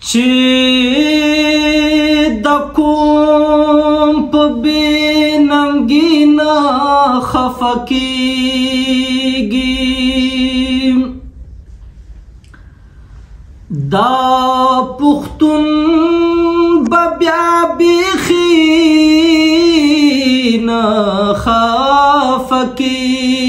چې د کوم په بې ننګي نه خفه کېږي دا پښتون به بیا بیخي نه خفه کېږي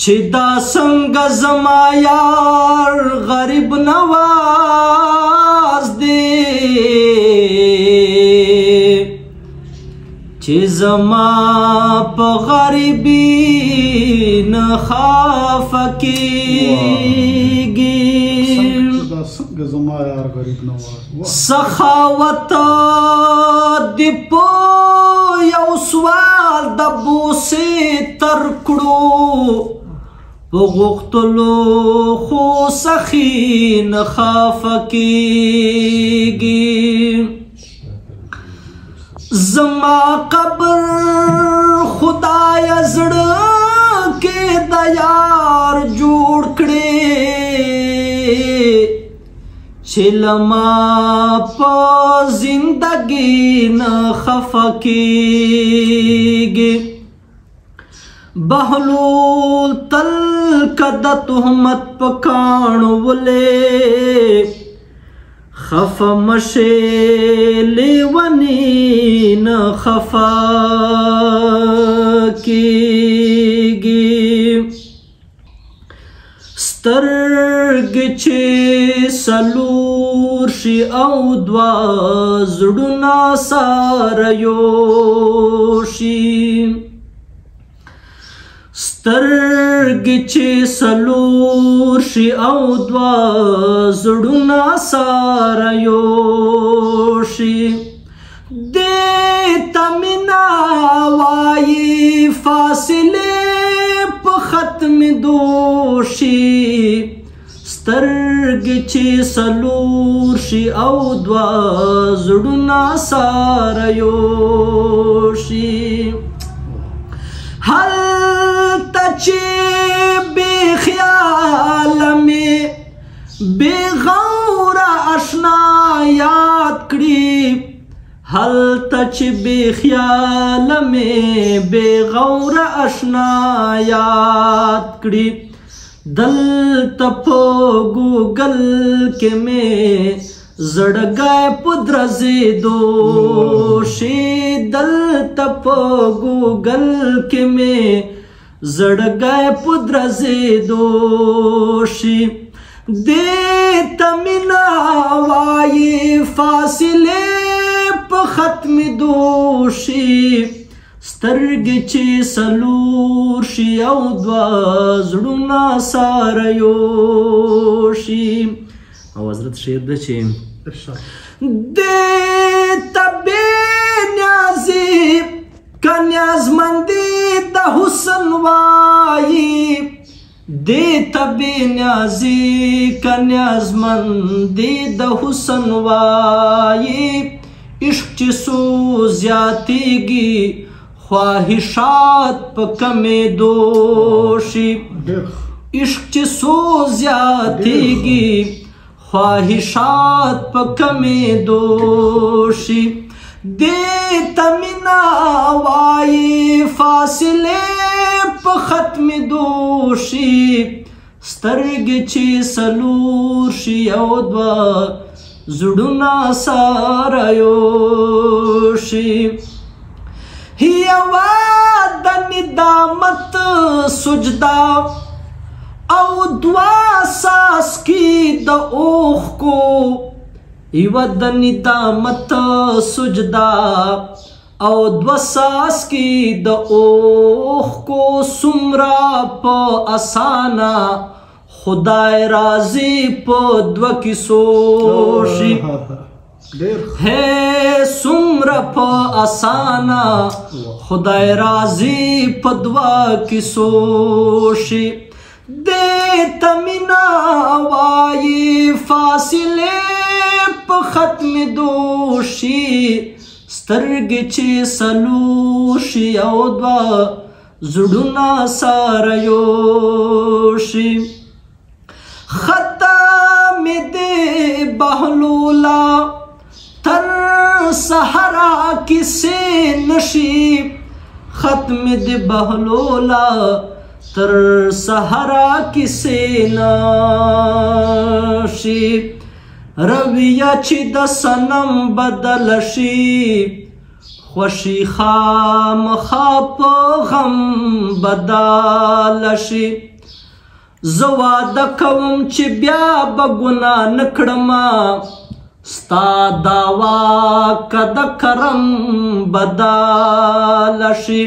چې دا څنګه زما یار غریب نواز دی چې زما په غریبي نه خفه کېږي سخاوت دې په یو سوال د بوسې تر کړو په غوښتلو خو سخي نه خفه کېږي زما قبر خدای زړه کې د یار جوړ کړې چې لما په زندګي نه خفه کېږي بهلول تل کده تهمت په کاڼو ولې خفه مشې لیونی نه خفه کېږي سترګې چې څلور شي او دوه زړونه سره یو شي سترګې چې څلور شي او دوه زړونه سره یو شي دې ته مینه وایي فاصلې په ختمېدو شي سترګې چې څلور شي او دوه زړونه سره یو شي هلته چې بې خیاله مې بې غوره اشنا یاد کړي هلته چې بې خیاله مې بې غوره اشنا یاد کړي دلته په ګوګل کې مې زړګی په درزېدو شي دلته په ګوګل کې مې زړګی په درزېدو شي دې ته مینه وایي فاصلې په ختمېدو شي سترګې چې څلور شي او دوه زړونه سره یو شي او حضرت شعر ده چې دې ته بې نیازي که نیازمندي د حسن وایي دې ته بې نیازي که نیازمندي د حسن وایي عشق چې څو زیاتېږي خواهشات په کمېدو شي عشق چې څو زیاتېږي خواهشات په کمېدو شي دې ته مینه وایي فاصلې په ختمېدو شي سترګې چې څلور شي او دوه زړونه سره یو شي یوه د ندامت سجده او دوه څاڅکي د اوښکو یوه د ندامت سجده او دوه څاڅکي د اوښکو څومره په اسانه خدای راضي په دوه کیسو شي ہے څومره په اسانه خدای راضي په دوه کیسو شي دې ته مینه وایي فاصلې په ختمېدو شي سترګې چې څلور شي او دوه زړونه سره یو شي بهلولا تر سحرا کسی نشی ختم دی بهلولا تر سحرا کسی نشی رویه چې د صنم بدل شي خوشي خامخا په غم بدل شي زه واده کوم چې بیا به ګناه نه کړمه ستا دا واکه د کرم بدل شي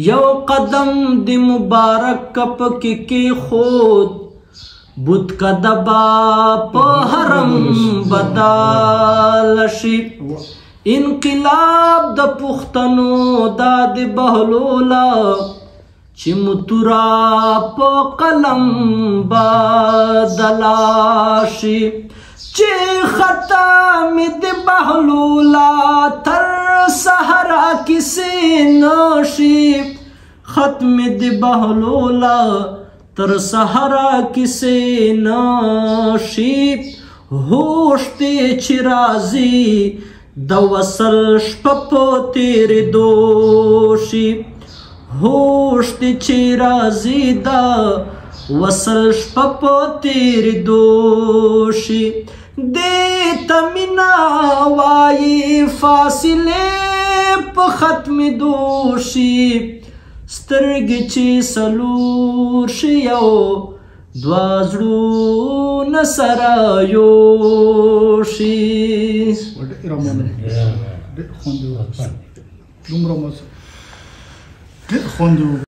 یو قدم د مبارک پکې کېښود بت کدبا په حرم بدل شي انقلاب د پښتنو دا د بهلولا چې متورا په قلم بدلا شي چې خطا مې د بهلولا تر سحرا کیسې نشي ختم د بهلولا تر سحرا کیسې نشي هوش دې چې راځي د وصل شپه په تېرېدو شي هوش دې چې راځي د وصل شپه په تېرېدو شي دې ته مینه وایي فاصلې په ختمېدو شي سترګې چې څلور شي یو دوه زړونه سره یوشي ډېر خوند